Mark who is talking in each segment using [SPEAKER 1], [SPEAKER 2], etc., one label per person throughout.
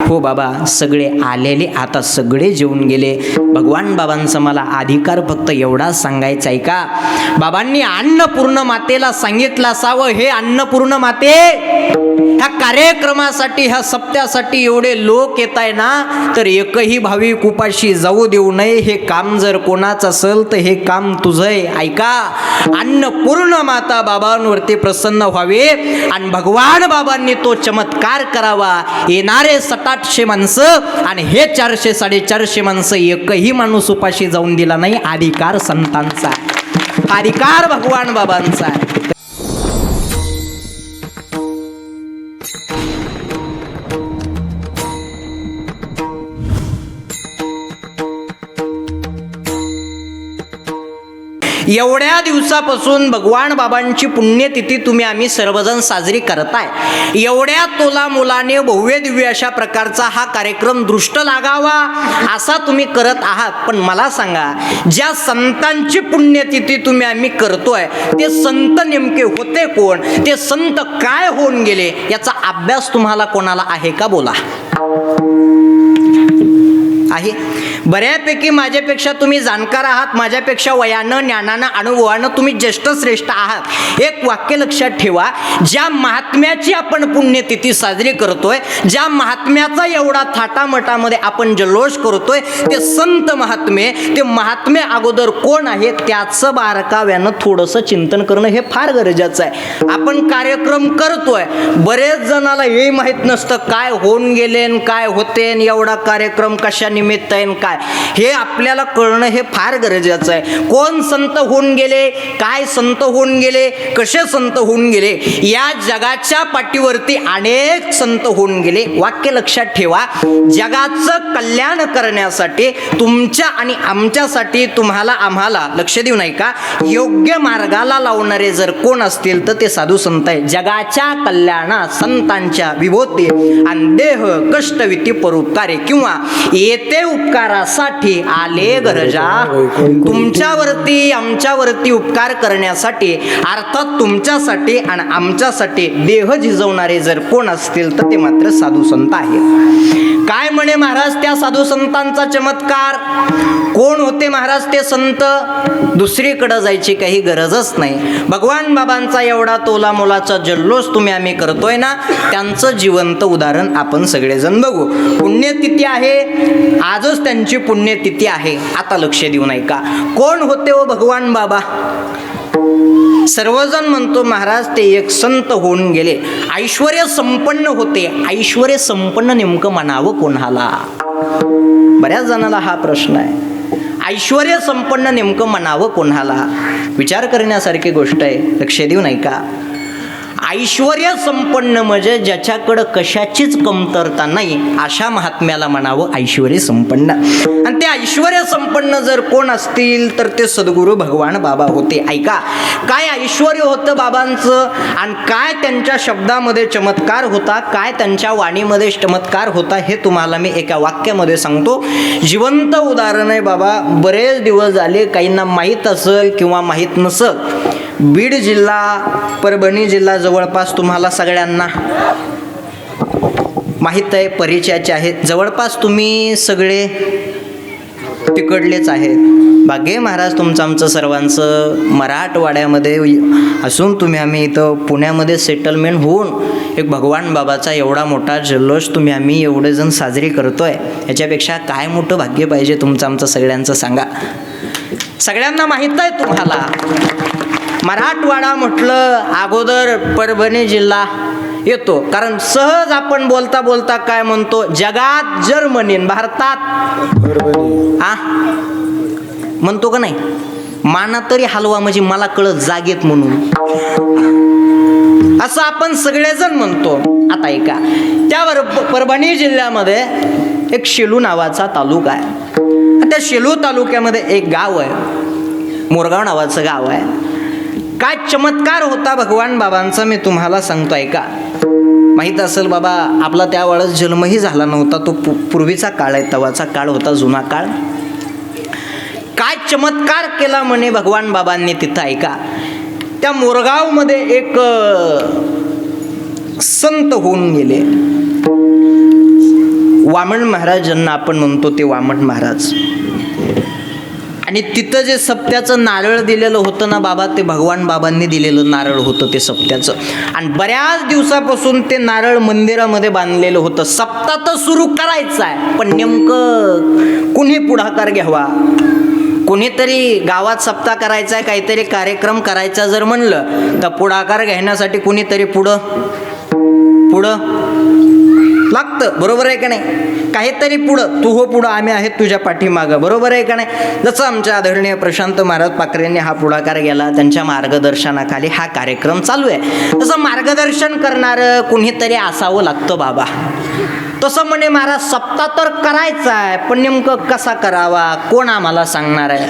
[SPEAKER 1] हो बाबा, सगळे आलेले आता सगळे जेवून गेले. भगवान बाबांचा मला अधिकार फक्त एवढाच सांगायचा आहे का, बाबांनी अन्नपूर्ण मातेला सांगितलं असावं, हे अन्नपूर्ण माते, ह्या कार्यक्रमासाठी, ह्या सप्त्यासाठी एवढे लोक येत आहे ना, तर एकही भाविक उपाशी जाऊ देऊ नये. हे काम जर कोणाचं असेल तर हे काम तुझं आहे. ऐका, अन्नपूर्ण माता बाबांवरती प्रसन्न व्हावे आणि भगवान बाबांनी तो चमत्कार करावा. येणारे 700-800 माणसं आणि हे 400-450 माणसं, एकही माणूस उपाशी जाऊन दिला नाही. अधिकार संतांचा, अधिकार भगवान बाबांचा आहे. एवढ्या दिवसापासून भगवान बाबांची पुण्यतिथी तुम्ही आम्ही सर्वजण साजरी करताय. एवढ्या तोला मुलाने भव्य दिव्य अशा प्रकारचा हा कार्यक्रम दृष्ट लागावा असा तुम्ही करत आहात. पण मला सांगा, ज्या संतांची पुण्यतिथी तुम्ही आम्ही करतोय, ते संत नेमके होते कोण, ते संत काय होऊन गेले, याचा अभ्यास तुम्हाला कोणाला आहे का? बोला. आहे बऱ्यापैकी. माझ्यापेक्षा तुम्ही जाणकार आहात, माझ्यापेक्षा वयानं, ज्ञानानं, अनुभवानं तुम्ही ज्येष्ठ श्रेष्ठ आहात. एक वाक्य लक्षात ठेवा, ज्या महात्म्याची आपण पुण्यतिथी साजरी करतोय, ज्या महात्म्याचा एवढा थाटामटामध्ये आपण जल्लोष करतोय, ते संत महात्मे, ते महात्मे अगोदर कोण आहे त्याचं बारकाव्यानं थोडंसं चिंतन करणं हे फार गरजेचं आहे. आपण कार्यक्रम करतोय, बरेच जणाला हे माहीत नसतं काय होऊन गेले, काय होते, एवढा कार्यक्रम कशा निमित्त आहे, काय हे आपल्याला कळणं हे फार गरजेचं आहे. कोण संत होऊन गेले, काय संत होऊन गेले, कसे संत होऊन गेले, या जगाच्या पाठीवरती अनेक संत होऊन गेले. वाक्य लक्षात ठेवा, जगाचं कल्याण करण्यासाठी, तुमच्या आणि आमच्यासाठी, तुम्हाला आम्हाला, लक्ष देऊ नाही का, योग्य मार्गाला लावणारे जर कोण असतील तर ते साधू संत आहे. जगाच्या कल्याणात संतांच्या विभूती आणि देह कष्टविती परोपकारे किंवा येते उपकारासाठी आले गरजा. तुमच्यावरती आमच्यावरती उपकार करण्यासाठी, अर्थात तुमच्यासाठी आणि आमच्यासाठी देह झिजवणारे जर कोण असतील तर ते मात्र साधू संत आहे. काय म्हणे महाराज त्या साधू संतांचा चमत्कार? कोण होते महाराज ते संत? दुसरीकडे जायची काही गरजच नाही. भगवान बाबांचा एवढा तोला मोलाचा जल्लोष तुम्ही आम्ही करतोय ना, त्यांचं जिवंत उदाहरण आपण सगळेजण बघू. पुण्यतिथी आहे, आजच त्यांची पुण्यतिथी आहे. आता लक्ष देऊ नाही का, कोण होते हो भगवान बाबा? सर्वजण म्हणतो महाराज ते एक संत होऊन गेले, ऐश्वर्य संपन्न होते. ऐश्वर्य संपन्न नेमकं म्हणावं कोणाला? बऱ्याच जणाला हा प्रश्न आहे, ऐश्वर्य संपन्न नेमकं म्हणावं कोणाला? विचार करण्यासारखी गोष्ट आहे. लक्ष देऊ नाही का, ऐश्वर्य संपन्न म्हणजे ज्याच्याकडं कशाचीच कमतरता नाही, अशा महात्म्याला म्हणावं ऐश्वर्य संपन्न. आणि ते ऐश्वर्य संपन्न जर कोण असतील तर ते सद्गुरू भगवान बाबा होते. ऐका, काय ऐश्वर्य होतं बाबांचं आणि काय त्यांच्या शब्दामध्ये चमत्कार होता, काय त्यांच्या वाणीमध्ये चमत्कार होता, हे तुम्हाला मी एका वाक्यामध्ये सांगतो. जिवंत उदाहरण आहे बाबा. बरेच दिवस झाले, काहींना माहीत असेल किंवा माहीत नसेल, बीड जिल्हा, परभणी जिल्हा जवळपास तुम्हाला सगळ्यांना माहीत आहे, परिचयाचे आहेत. जवळपास तुम्ही सगळे तिकडलेच आहेत. भाग्य महाराज तुमचं आमचं सर्वांचं मराठवाड्यामध्ये असून तुम्ही आम्ही इथं पुण्यामध्ये सेटलमेंट होऊन एक भगवान बाबाचा एवढा मोठा जल्लोष तुम्ही आम्ही एवढे जण साजरी करतोय. याच्यापेक्षा काय मोठं भाग्य पाहिजे तुमचं आमचं सगळ्यांचं सांगा. सगळ्यांना माहीत आहे तुम्हाला, मराठवाडा म्हटलं अगोदर परभणी जिल्हा येतो. कारण सहज आपण बोलता बोलता काय म्हणतो, जगात जर्मनी, भारतात म्हणतो का नाही? माना तरी हलवा म्हणजे मला कळत जागेत म्हणून, असं आपण सगळेजण म्हणतो. आता ऐका, त्यावर परभणी जिल्ह्यामध्ये एक शेलू नावाचा तालुका आहे. त्या शेलू तालुक्यामध्ये एक गाव आहे, मोरगाव नावाचं गाव आहे. काय चमत्कार होता भगवान बाबांचा मी तुम्हाला सांगतो. ऐका, माहीत असेल बाबा, आपला त्यावेळेस जन्मही झाला नव्हता, तो पूर्वीचा काळ आहे, तवाचा काळ होता, जुना काळ. काय चमत्कार केला म्हणे भगवान बाबांनी तिथं. ऐका, त्या मोरगावमध्ये एक संत होऊन गेले. वामन महाराज ज्यांना आपण म्हणतो ते वामन महाराज. आणि तिथं जे सप्त्याचं नारळ दिलेलं होतं ना बाबा, ते भगवान बाबांनी दिलेलं नारळ होतं ते सप्त्याचं. आणि बऱ्याच दिवसापासून ते नारळ मंदिरामध्ये बांधलेलं होतं. सप्ताह तर सुरू करायचा आहे, पण नेमकं कुणी पुढाकार घ्यावा, कुणीतरी गावात सप्ताह करायचा आहे, काहीतरी कार्यक्रम करायचा जर म्हणलं तर पुढाकार घेण्यासाठी कुणीतरी पुढं लागतं. बरोबर आहे का नाही? काहीतरी पुढं, तू हो पुढं, आम्ही आहेत तुझ्या पाठीमागं. बरोबर आहे का नाही? जसं आमच्या आदरणीय प्रशांत महाराज पाखरेंनी हा पुढाकार गेला, त्यांच्या मार्गदर्शनाखाली हा कार्यक्रम चालू आहे. तसं मार्गदर्शन करणारं कुणीतरी असावं लागतं बाबा. तसं म्हणे महाराज सप्ताह तर करायचा आहे, पण नेमकं कसा करावा, कोण आम्हाला सांगणार आहे?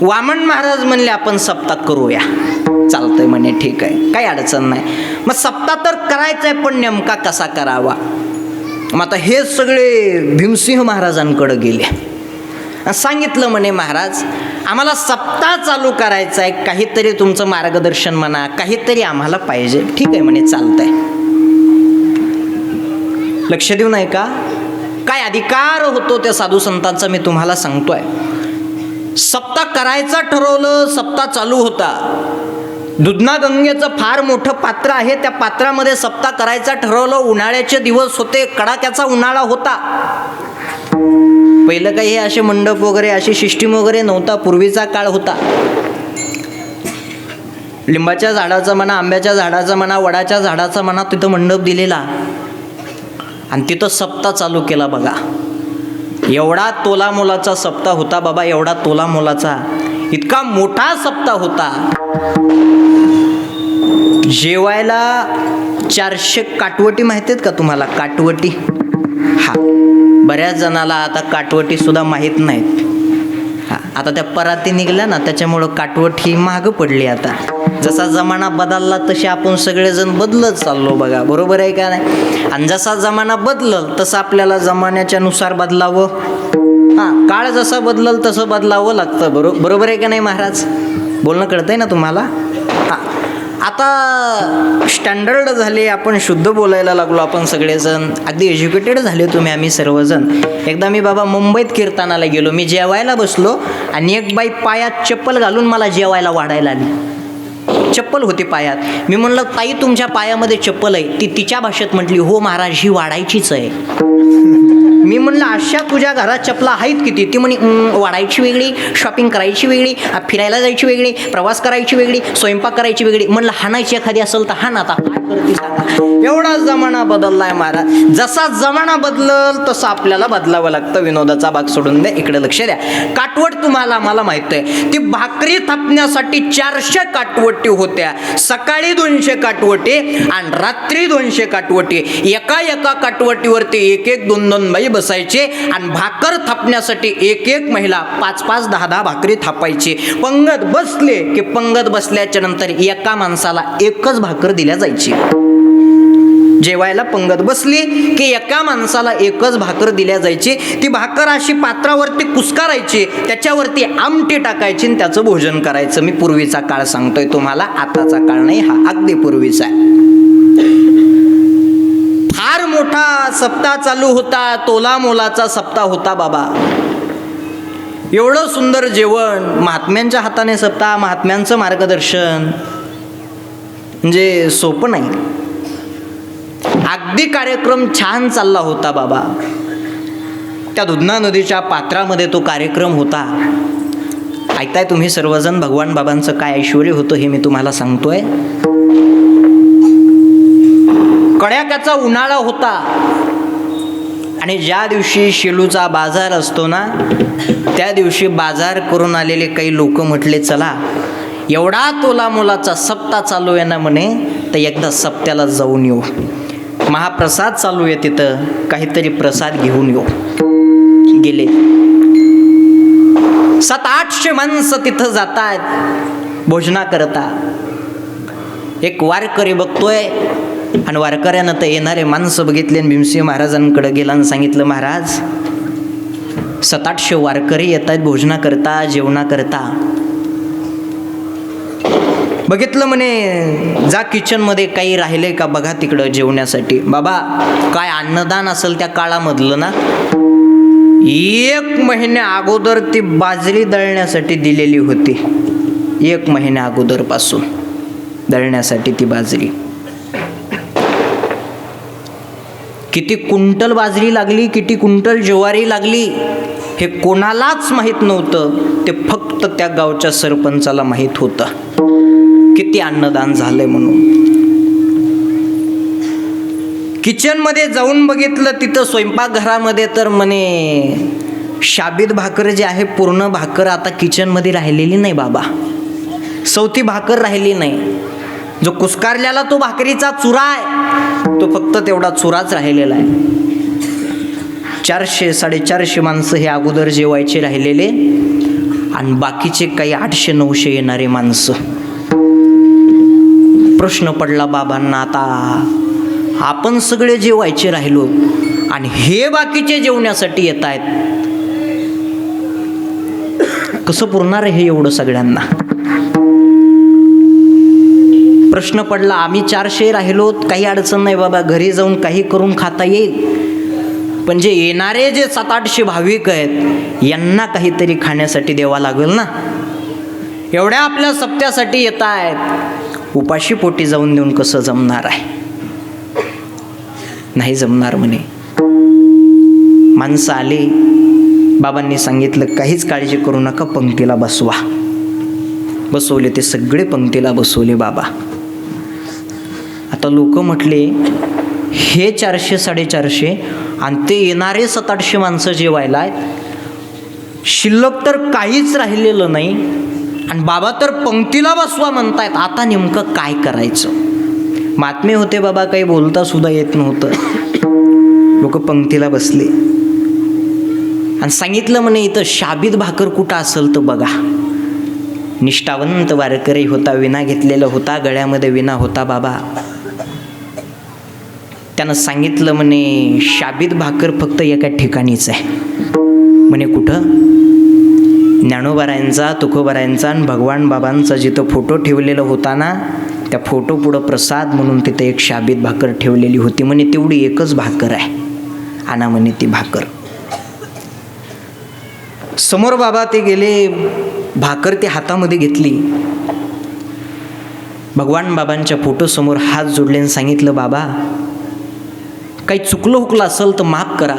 [SPEAKER 1] वामन महाराज म्हणले आपण सप्ताह करूया. चालतंय म्हणे, ठीक आहे, काही अडचण नाही. मग सप्ताह तर करायचा आहे, पण नेमका कसा करावा? मग आता हे सगळे भीमसिंह महाराजांकडे गेले. सांगितलं म्हणे महाराज आम्हाला सप्ताह चालू करायचा आहे, काहीतरी तुमचं मार्गदर्शन म्हणा, काहीतरी आम्हाला पाहिजे. ठीक आहे म्हणे, चालतंय. लक्ष देऊ नाही का? काय अधिकार होतो त्या साधू संतांचा मी तुम्हाला सांगतोय. सप्ताह करायचा ठरवलं, सप्ताह चालू होता. दुधना गंगेचं फार मोठं पात्र आहे, त्या पात्रामध्ये सप्ताह करायचा ठरवलं. उन्हाळ्याचे दिवस होते, कडाक्याचा उन्हाळा होता. पहिलं काही असे मंडप वगैरे, अशी सिस्टीम वगैरे नव्हता. पूर्वीचा काळ होता. लिंबाच्या झाडाचा म्हणा, आंब्याच्या झाडाचा म्हणा, वडाच्या झाडाचा म्हणा, तिथं मंडप दिलेला आणि तिथं सप्ताह चालू केला. बघा एवढा तोला मोलाचा सप्ताह होता बाबा, एवढा तोला मोलाचा, इतका मोठा सप्ताह होता. जेवायला 400 काटवटी माहिती आहेत का तुम्हाला? काटवटी, हा, बऱ्याच जणाला आता काटवटी सुद्धा माहीत नाहीत. हा, आता त्या पराती निघल्या ना, त्याच्यामुळं काटवट ही महाग पडली. आता जसा जमाना बदलला तसे आपण सगळेजण बदलत चाललो बघा. बरोबर आहे का नाही? आणि जसा जमाना बदलल तसं आपल्याला जमान्याच्या नुसार बदलावं. हां, काळ जसा बदलल तसं बदलावं लागतं. बरोबर आहे का नाही महाराज? बोलणं कळतंय ना तुम्हाला? हां, आता स्टँडर्ड झाले, आपण शुद्ध बोलायला लागलो आपण सगळेजण, अगदी एज्युकेटेड झाले तुम्ही, आम्ही सर्वजण. एकदा मी बाबा मुंबईत कीर्तनाला गेलो. मी जेवायला बसलो आणि एक बाई पायात चप्पल घालून मला जेवायला वाढायला आली. चप्पल होती पायात. मी म्हणलं ताई तुमच्या पायामध्ये चप्पल आहे? ती तिच्या भाषेत म्हटली हो महाराज, ही वाढायचीच आहे. मी म्हणलं अशा तुझ्या घरात चपला आहेत किती? ती म्हणे वाढायची वेगळी, शॉपिंग करायची वेगळी, फिरायला जायची वेगळी, प्रवास करायची वेगळी, स्वयंपाक करायची वेगळी. म्हणलं हाणायची एखादी असेल तर हाण. आता काय करते सांगा? एवढा जमाना बदललाय महाराज. जसा जमाना बदलल तसं आपल्याला बदलावं लागतं. विनोदाचा भाग सोडून द्या, इकडे लक्ष द्या. काटवट तुम्हाला मला माहित आहे, ती भाकरी थापण्यासाठी 400 काटवटी होत्या. सकाळी 200 काटवटी आणि रात्री 200 काटवटी. एका एका काटवटीवरती 1-1, 2-2 बाई बसायचे आणि भाकर थापण्यासाठी 1-1 महिला 5-5, 10-10 भाकरी थापायची. पंगत बसले की पंगत बसल्याच्या नंतर एका माणसाला एकच भाकर दिल्या जायची. जेवायला पंगत बसली की एका माणसाला एकच भाकर दिल्या जायची. ती भाकर अशी पात्रावरती कुस्कारायची, त्याच्यावरती आमटी टाकायची आणि त्याचं भोजन करायचं. मी पूर्वीचा काळ सांगतोय तुम्हाला, आताचा काळ नाही हा, अगदी पूर्वीचा आहे. फार मोठा सप्ताह चालू होता, तोला मोलाचा सप्ताह होता बाबा. एवढं सुंदर जेवण, महात्म्यांच्या हाताने सप्ताह, महात्म्यांचं मार्गदर्शन, म्हणजे सोपं नाही. अगदी कार्यक्रम छान चालला होता बाबा. त्या दुधना नदीच्या पात्रामध्ये तो कार्यक्रम होता. ऐकताय तुम्ही सर्वजण? भगवान बाबांचं काय ऐश्वर्य होतं हे मी तुम्हाला सांगतोय. कड्याक्याचा उन्हाळा होता आणि ज्या दिवशी शेलूचा बाजार असतो ना, त्या दिवशी बाजार करून आलेले काही लोक म्हटले चला एवढा तोला मोलाचा सप्ताह चालू आहे ना म्हणे, तर एकदा सप्त्याला जाऊन येऊ. महाप्रसाद चालू आहे तिथं, काहीतरी प्रसाद घेऊन येऊ. गेले. 700-800 माणसं तिथं जातात भोजना करता. एक वारकरी बघतोय आणि वारकऱ्यानं तर येणारे माणसं बघितले. भीमसिंह महाराजांकडे गेला आणि सांगितलं महाराज 700-800 वारकरी येत आहेत भोजना करता, जेवणा करता. बघितलं म्हणे जा किचनमध्ये काही राहिलंय का बघा तिकडं जेवण्यासाठी. बाबा काय अन्नदान असेल त्या काळामधलं ना, 1 महिन्या अगोदर ती बाजरी दळण्यासाठी दिलेली होती. 1 महिन्या अगोदरपासून दळण्यासाठी ती बाजरी. किती कुंटल बाजरी लागली, किती कुंटल ज्वारी लागली हे कोणालाच माहीत नव्हतं. ते फक्त त्या गावच्या सरपंचाला माहीत होतं किती अन्नदान झालंय म्हणून. किचनमध्ये जाऊन बघितलं, तिथं स्वयंपाकघरामध्ये तर म्हणे शाबीत भाकर जे आहे, पूर्ण भाकर आता किचनमध्ये राहिलेली नाही बाबा. सवती भाकर राहिली नाही. जो कुस्कारलेला तो भाकरीचा चुरा आहे, तो फक्त तेवढा चुराच राहिलेला आहे. 400-450 माणसं हे अगोदर जेवायचे राहिलेले आणि बाकीचे काही 800-900 येणारे माणसं. प्रश्न पडला बाबांना, आता आपण सगळे जेवायचे राहिलो आणि हे बाकीचे जेवण्यासाठी येत आहेत, कसं पुरणार हे एवढं सगळ्यांना. प्रश्न पडला. आम्ही 400 राहिलो, काही अडचण नाही बाबा, घरी जाऊन काही करून खाता येईल, पण जे येणारे जे 700-800 भाविक आहेत यांना काहीतरी खाण्यासाठी द्यावा लागेल ना. एवढ्या आपल्या सप्त्यासाठी येत आहेत, उपाशी पोटी जाऊन देऊन कसं जमणार आहे. नाही जमणार म्हणे. माणसं आली, बाबांनी सांगितलं काहीच काळजी करू नका, पंक्तीला बसवा. बसवले, ते सगळे पंक्तीला बसवले बाबा. आता लोक म्हटले हे 400-450 आणि ते येणारे 700-800 माणसं जेवायला, शिल्लक तर काहीच राहिलेलं नाही आणि बाबा तर पंक्तीला बसवा म्हणतायत. आता नेमकं काय करायचं. महात्मे होते बाबा, काही बोलता सुद्धा येत नव्हतं. लोक पंक्तीला बसले आणि सांगितलं म्हणे इथं शाबीत भाकर कुठं असेल तर बघा. निष्ठावंत वारकरी होता, विना घेतलेला होता, गळ्यामध्ये विना होता बाबा. त्यानं सांगितलं म्हणे शाबीत भाकर फक्त एका ठिकाणीच आहे म्हणे. कुठं? ज्ञानोबारायांचा, तुकोबारायांचा आणि भगवान बाबांचा जिथं फोटो ठेवलेला होता ना, त्या फोटो पुढं प्रसाद म्हणून तिथे एक शाबीत भाकर ठेवलेली होती म्हणे. तेवढी एकच भाकर आहे, आणा म्हणे ती भाकर. समोर बाबा ते गेले, भाकर ते हातामध्ये घेतली, भगवान बाबांच्या फोटो समोर हात जोडले आणि सांगितलं बाबा काही चुकलं हुकलं असेल तर माफ करा.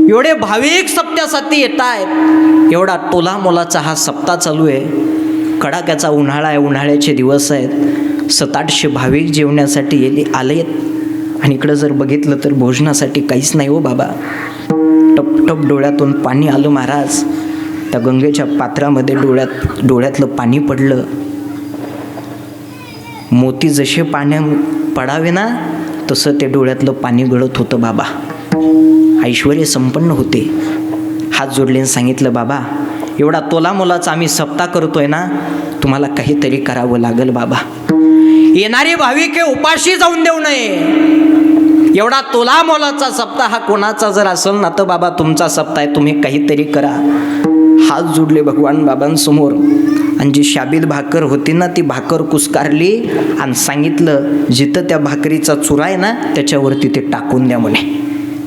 [SPEAKER 1] एवढे भाविक सप्त्यासाठी येत आहेत, एवढा टोला मोलाचा हा सप्ताह चालू आहे, कडाक्याचा उन्हाळा आहे, उन्हाळ्याचे दिवस आहेत, 700-800 भाविक जेवण्यासाठी आलेत आणि इकडं जर बघितलं तर भोजनासाठी काहीच नाही हो बाबा. टप टप डोळ्यातून पाणी आलं महाराज. त्या गंगेच्या पात्रामध्ये डोळ्यातलं पाणी पडलं. मोती जसे पाण्यात पडावे ना, तसं ते डोळ्यातलं पाणी गळत होतं बाबा. ऐश्वर्य संपन्न होते. हात जोडले सांगितलं बाबा एवढा तोला मोलाचा आम्ही सप्ताह करतोय ना, तुम्हाला काहीतरी करावं लागेल बाबा. येणारे भाविक हे उपाशी जाऊन देऊ नये. एवढा तोला मोलाचा सप्ताह हा कोणाचा जर असेल ना तर बाबा तुमचा सप्ताह आहे, तुम्ही काहीतरी करा. हात जोडले भगवान बाबांसमोर आणि जी शाबीत भाकर होती ना ती भाकर कुस्कारली आणि सांगितलं जिथं त्या भाकरीचा चुरा आहे ना त्याच्यावरती ते टाकून द्या म्हणे.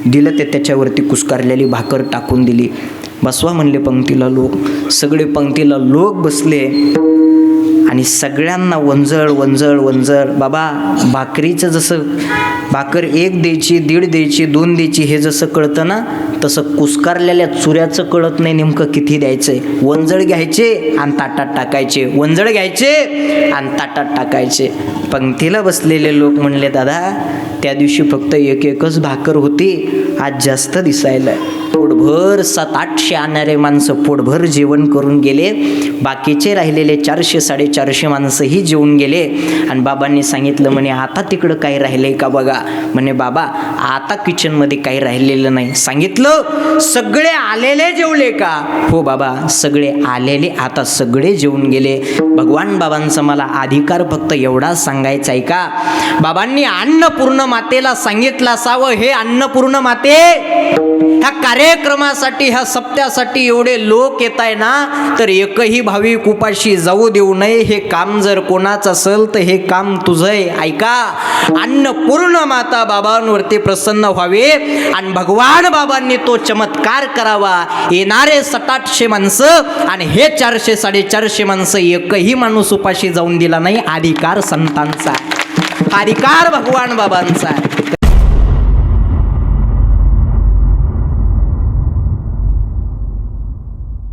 [SPEAKER 1] दिलं ते त्याच्यावरती कुस्कारलेली भाकर टाकून दिली. बसवा म्हणले पंक्तीला लोक. सगळे पंक्तीला लोक बसले आणि सगळ्यांना वंजळ वंजळ वंजळ. बाबा भाकरीचं जसं भाकर 1 द्यायची, 1.5 द्यायची, 2 द्यायची हे जसं कळतं ना तसं कुस्कारलेल्या चुऱ्याचं कळत नाही नेमकं किती द्यायचंय. वंजळ घ्यायचे आणि ताटात टाकायचे, वंजळ घ्यायचे आणि ताटात टाकायचे. पंक्तीला बसलेले लोक म्हणले दादा त्या दिवशी फक्त एकच भाकर होती, आज जास्त दिसायला. पोटभर 700-800 आणणारे माणसं पोटभर जेवण करून गेले. बाकीचे राहिलेले 400-450 माणसंही जेवून गेले. आणि बाबांनी सांगितलं म्हणे आता तिकडं काही राहिलंय का बघा. म्हणे बाबा आता किचनमध्ये काही राहिलेलं नाही. सांगितलं सगळे आलेले जेवले का? हो बाबा सगळे आलेले आता सगळे जेवून गेले. भगवान बाबांचा मला अधिकार फक्त एवढा सांगायचा आहे का, बाबांनी अन्नपूर्ण मातेला सांगितलं असावं हे अन्नपूर्ण माते ह्या कार्यक्रमासाठी ह्या सप्त्यासाठी एवढे लोक येत आहे ना, तर एकही भाविक उपाशी जाऊ देऊ नये. हे काम जर कोणाचं असेल तर हे काम तुझं आहे. ऐका, अन्नपूर्ण माता बाबांवरती प्रसन्न व्हावे आणि भगवान बाबांनी तो चमत्कार करावा. येणारे 700-800 माणसं आणि हे 400-450 माणसं, एकही माणूस उपाशी जाऊन दिला नाही. अधिकार संतांचा, अधिकार भगवान बाबांचा.